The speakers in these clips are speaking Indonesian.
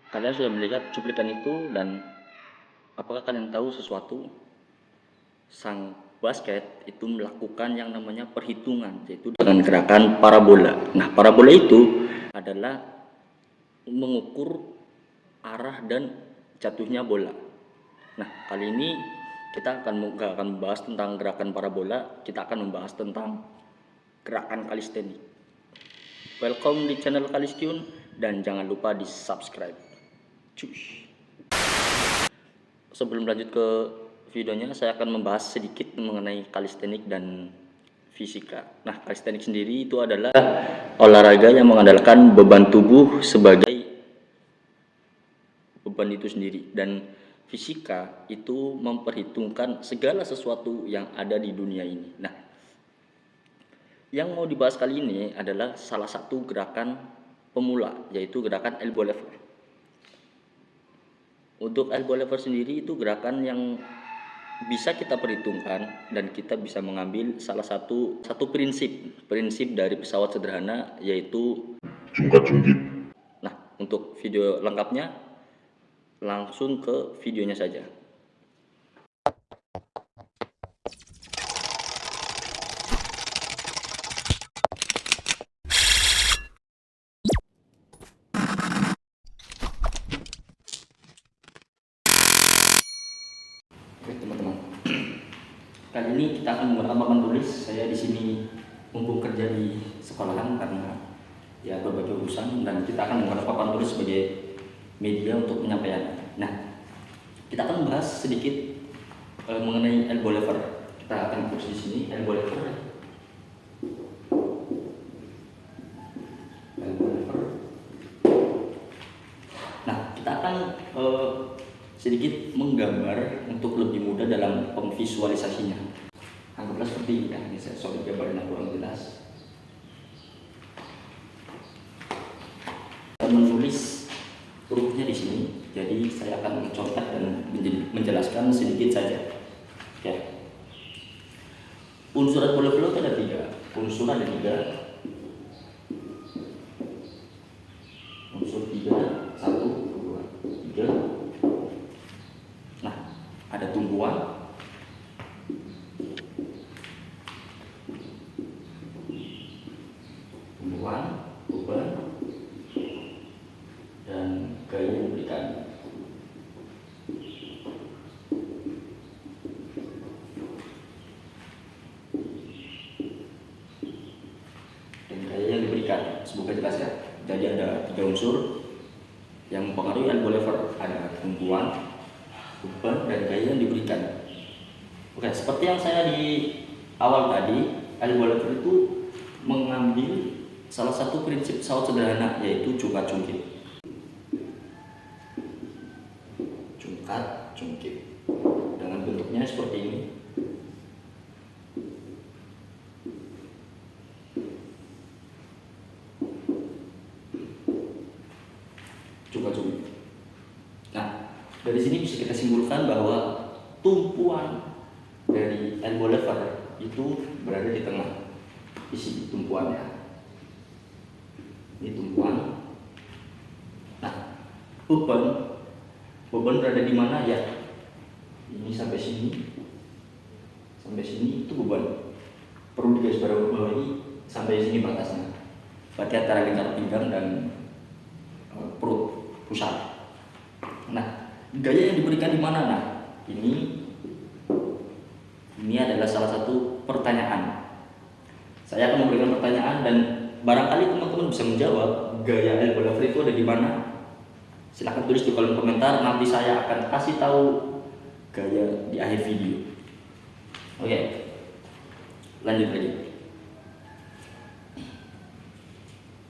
Kalian sudah melihat cuplikan itu, dan apakah kalian tahu sesuatu? Sang basket itu melakukan yang namanya perhitungan, yaitu dengan gerakan parabola. Nah, parabola itu adalah mengukur arah dan jatuhnya bola. Nah, kali ini kita nggak akan membahas tentang gerakan parabola, kita akan membahas tentang gerakan kalistenik. Welcome di channel Kalistiun, dan jangan lupa di subscribe. Cus. Sebelum lanjut ke videonya, saya akan membahas sedikit mengenai kalistenik dan fisika. Nah, kalistenik sendiri itu adalah olahraga yang mengandalkan beban tubuh sebagai beban itu sendiri, dan fisika itu memperhitungkan segala sesuatu yang ada di dunia ini. Nah, yang mau dibahas kali ini adalah salah satu gerakan pemula, yaitu gerakan elbow lever. Untuk elbow lever sendiri itu gerakan yang bisa kita perhitungkan, dan kita bisa mengambil salah satu prinsip dari pesawat sederhana, yaitu jungkat-jungkit. Nah, untuk video lengkapnya langsung ke videonya saja. Oke, teman-teman. Kali ini kita akan menggunakan papan tulis. Saya di sini mumpung kerja di sekolahan karena ya berbagai urusan, dan kita akan menggunakan papan tulis sebagai media untuk penyampaian. Nah, kita akan membahas sedikit mengenai elbow lever. Kita akan fokus di sini elbow lever. Nah, kita akan sedikit menggambar untuk lebih mudah dalam pemvisualisasinya. Anggaplah seperti ini ya. Ini saya sorry gambarnya kurang jelas. Menulis hurufnya di sini, jadi saya akan mencontoh dan menjelaskan sedikit saja. Oke. Unsur elbow lever itu ada tiga. Unsur tiga, 1, 2, 3. Nah, ada tumpuan, beban, dan gaya yang diberikan. Semoga jelas ya. Jadi ada tiga unsur yang mempengaruhi elbow lever, ada tumpuan, beban, dan gaya yang diberikan. Oke, seperti yang saya di awal tadi, elbow lever itu mengambil salah satu prinsip pesawat sederhana, yaitu jungkat-jungkit. Jungkat-jungkit dengan bentuknya seperti ini. Jungkat-jungkit. Nah, dari sini bisa kita simpulkan bahwa tumpuan dari elbow lever itu berada di tengah. Di sini tumpuannya. Ini tumpuan. Nah, beban berada di mana ya? Ini sampai sini. Sampai sini itu beban. Perlu digarisbawahi sampai sini batasnya. Berarti antara lingkar pinggang dan perut pusat. Nah, gaya yang diberikan di mana? Nah, ini adalah salah satu pertanyaan. Saya akan memberikan pertanyaan, dan barangkali teman-teman bisa menjawab gaya elbow lever itu ada di mana. Silahkan tulis di kolom komentar, nanti saya akan kasih tahu gaya di akhir video. Oke, lanjut lagi.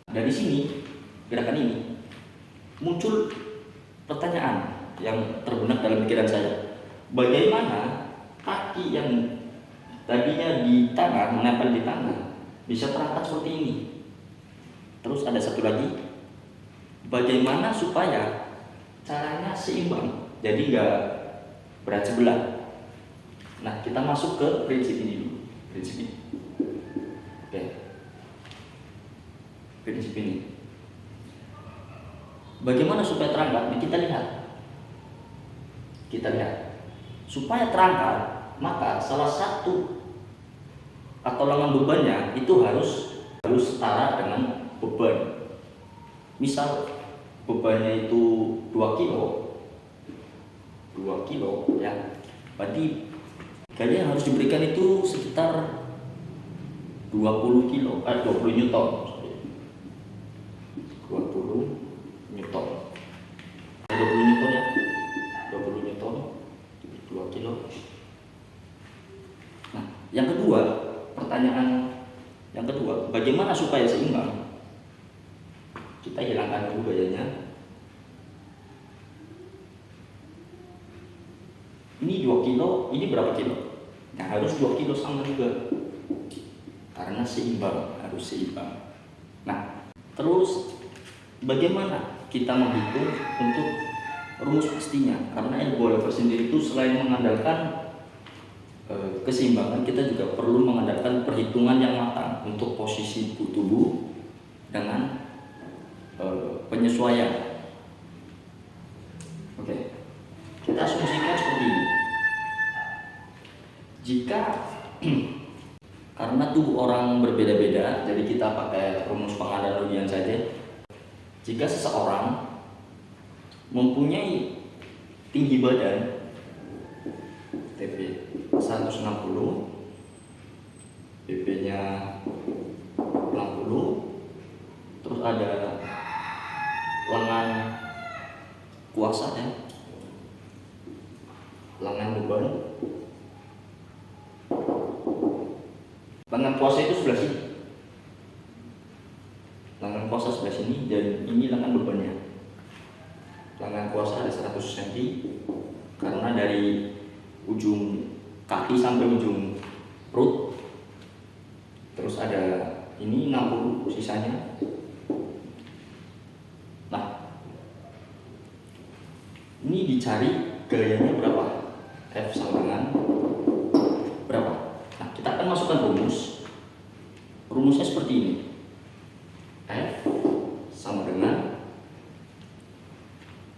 Dari sini, gerakan ini muncul pertanyaan yang terbenak dalam pikiran saya. Bagaimana kaki yang tadinya di tangan, menempel di tangan, bisa terangkat seperti ini? Terus ada satu lagi, bagaimana supaya caranya seimbang, jadi nggak berat sebelah. Nah, kita masuk ke prinsip ini dulu. Prinsip ini. Oke. Prinsip ini. Bagaimana supaya terangkat? Nah, kita lihat supaya terangkat, maka salah satu atau lengan bebannya itu harus setara dengan beban. Misal bebannya itu 2 kilo ya, berarti gaya yang harus diberikan itu sekitar 20 newton, 20 newton ya, 20 newton 2 kilo. Nah, pertanyaan yang kedua, bagaimana supaya seimbang? Kita hilangkan dulu gayanya. Ini 2 kilo, ini berapa kilo? Nah, harus 2 kilo sama juga, karena harus seimbang. Nah, terus bagaimana kita menghitung untuk rumus pastinya? Karena elbow lever sendiri itu selain mengandalkan keseimbangan, kita juga perlu mengandalkan perhitungan yang matang untuk posisi tubuh dengan penyesuaian. Oke, kita asumsikan seperti ini. Jika karena tubuh orang berbeda-beda, jadi kita pakai rumus penganalogian saja. Jika seseorang mempunyai tinggi badan TP 160, BB-nya 60, terus ada lengan kuasa ya, lengan beban. Lengan kuasa itu sebelah sini, lengan kuasa sebelah sini, dan ini lengan bebannya. Lengan kuasa ada 100 cm, karena dari ujung kaki sampai ujung perut. Terus ada ini 60 sisanya. Nah, ini dicari gayanya berapa? F sama dengan berapa? Nah, kita akan masukkan rumusnya seperti ini. F sama dengan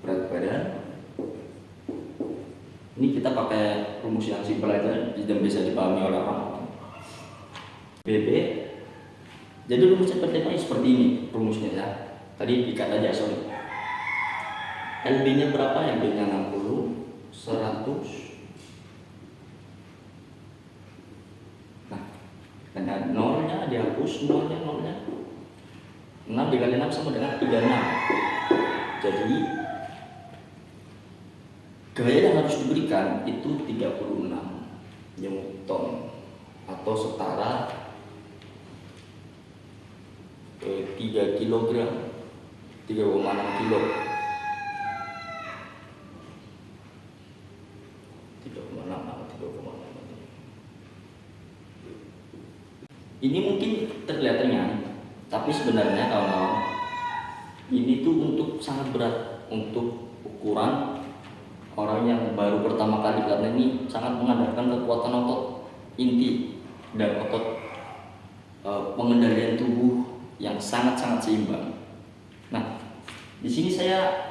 berat badan. Ini kita pakai rumus yang simpel aja dan bisa dipahami oleh orang. BB. Jadi rumusnya seperti ini rumusnya ya. Tadi dikat aja, sorry. LB-nya berapa? LB-nya 60, 100. Nah, dengan nolnya dihapus, nolnya. 6 dikali 6 sama dengan 36. Jadi gaya yang harus diberikan itu 36 Newton atau setara 3 kilogram, 3,6 kilo. 3,6 atau 3,6. Ini mungkin terlihat ringan, tapi sebenarnya kawan-kawan, ini tuh sangat berat untuk ukuran orang yang baru pertama kali, karena ini sangat mengandalkan kekuatan otot inti dan otot pengendalian tubuh yang sangat-sangat seimbang. Nah, di sini saya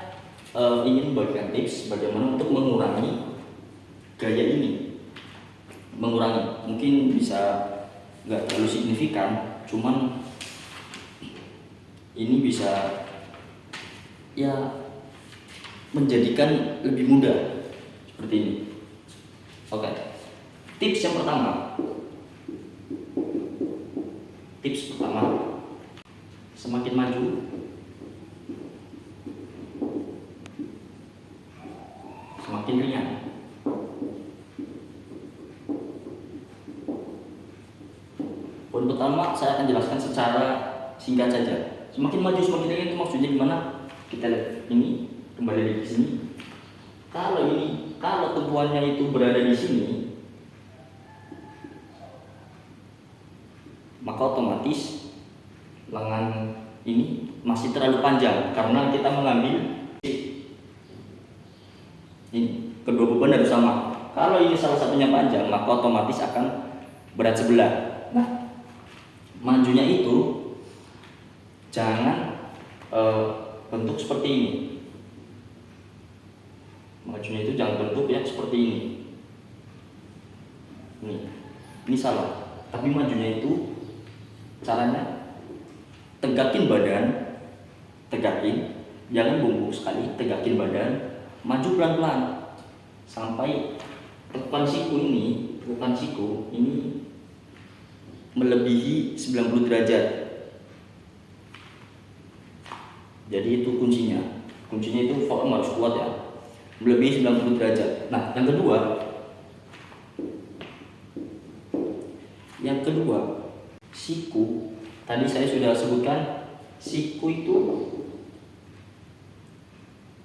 ingin membagikan tips bagaimana untuk mengurangi gaya ini. Mungkin bisa nggak terlalu signifikan, cuman ini bisa ya menjadikan lebih mudah seperti ini. Oke. Tips pertama, semakin maju semakin ringan. Poin pertama saya akan jelaskan secara singkat saja. Semakin maju semakin ringan itu maksudnya gimana? Kita lihat ini, kembali lagi ke sini. Kalau tumpuannya itu berada di sini, maka otomatis lengan ini masih terlalu panjang karena kita mengambil ini, kedua beban harus sama. Kalau ini salah satunya panjang, maka otomatis akan berat sebelah. Nah, majunya itu jangan berbentuk seperti ini. Majunya itu jangan bentuk yang seperti ini. Ini salah. Tapi majunya itu caranya tegakin badan, jangan bungkuk sekali, tegakin badan, maju pelan-pelan sampai tekukan siku ini melebihi 90 derajat. Jadi itu kuncinya itu forum harus kuat ya, melebihi 90 derajat. Nah, yang kedua, siku. Tadi saya sudah sebutkan siku itu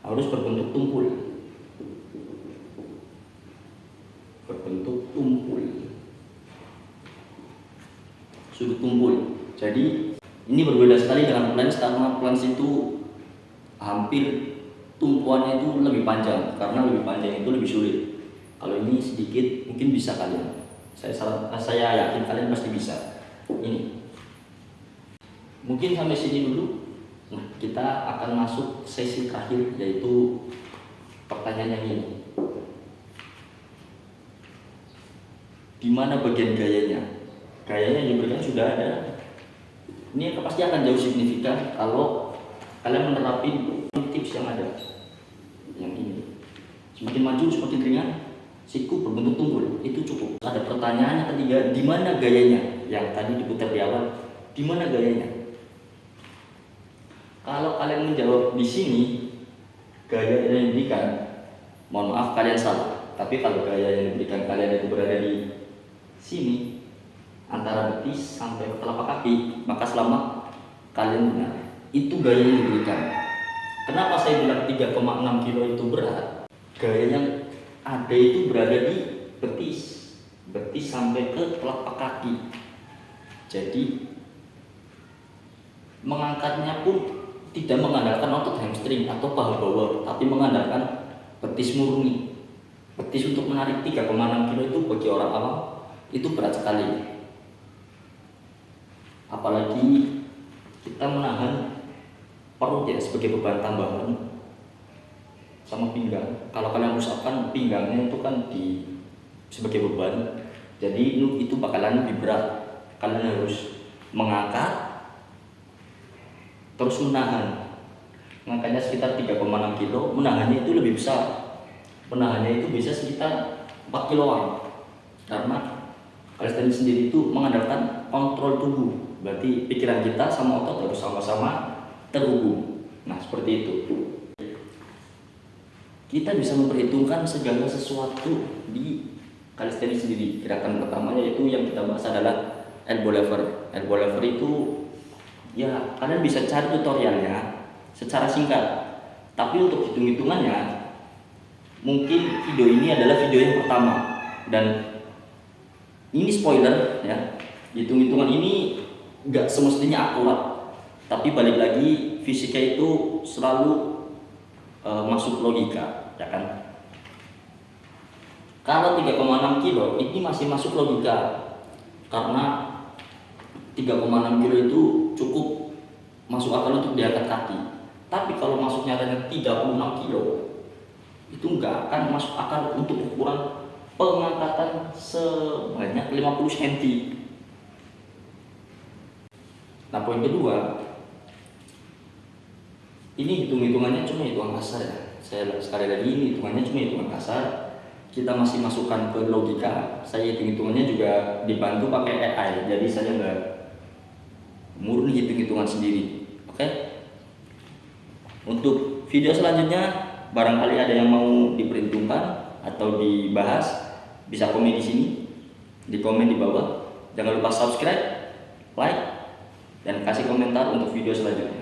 harus berbentuk tumpul. Sudut tumpul. Jadi ini berbeda sekali dengan plans, karena plans itu hampir tumpuannya itu lebih panjang, karena lebih panjang itu lebih sulit. Kalau ini sedikit mungkin bisa kalian. Saya yakin kalian pasti bisa. Ini. Mungkin sampai sini dulu. Nah, kita akan masuk sesi terakhir, yaitu pertanyaan yang ini. Di mana bagian gayanya? Gayanya yang diberikan sudah ada. Ini pasti akan jauh signifikan kalau kalian menerapkan tips yang ada. Yang ini. Semakin maju, semakin ringan, siku berbentuk tumpul. Itu cukup. Ada pertanyaannya ketiga, di mana gayanya? Yang tadi diputar di awal, di mana gayanya? Kalau kalian menjawab di sini, gaya yang diberikan, mohon maaf kalian salah. Tapi kalau gaya yang diberikan kalian itu berada di sini, antara betis sampai ke telapak kaki, maka selamat, kalian benar. Itu gaya yang diberikan. Kenapa saya bilang 3,6 kilo itu berat? Gaya yang ada itu berada di betis sampai ke telapak kaki. Jadi mengangkatnya pun tidak mengandalkan otot hamstring atau paha bawah, tapi mengandalkan betis murni. Betis untuk menarik 3,6 kilo itu bagi orang awam itu berat sekali. Apalagi kita menahan perut ya sebagai beban tambahan sama pinggang. Kalau kalian pusatkan pinggangnya itu kan sebagai beban, jadi itu bakalan lebih berat. Kalian harus mengangkat terus menahan. Mengangkatnya sekitar 3,6 kilo, menahannya itu lebih besar. Menahannya itu bisa sekitar 4 kiloan. Karena calisthenics sendiri itu mengandalkan kontrol tubuh. Berarti pikiran kita sama otot harus sama-sama terhubung. Nah, seperti itu. Kita bisa memperhitungkan segala sesuatu di calisthenics sendiri. Gerakan pertama yaitu yang kita bahas adalah elbow lever. Elbow lever itu ya kalian bisa cari tutorialnya secara singkat. Tapi untuk hitung-hitungannya, mungkin video ini adalah video yang pertama. Dan ini spoiler ya, hitung-hitungan ini nggak semestinya akurat. Tapi balik lagi, fisika itu selalu masuk logika, ya kan? Kalau 3,6 kilo ini masih masuk logika, karena 3,6 kilo itu cukup masuk akal untuk diangkat kaki. Tapi kalau masuk nyatanya 36 kilo, itu nggak akan masuk akal untuk ukuran pengangkatan sebanyak 50 cm. Nah, poin kedua, ini hitung-hitungannya cuma hitungan kasar ya. Saya sekali lagi, ini hitungannya cuma hitungan kasar. Kita masih masukkan ke logika. Saya hitung-hitungannya juga dibantu pakai AI, jadi saya nggak murni hitung-hitungan sendiri. Oke? Untuk video selanjutnya, barangkali ada yang mau diperhitungkan atau dibahas, bisa komen di sini, di komen di bawah. Jangan lupa subscribe, like, dan kasih komentar untuk video selanjutnya.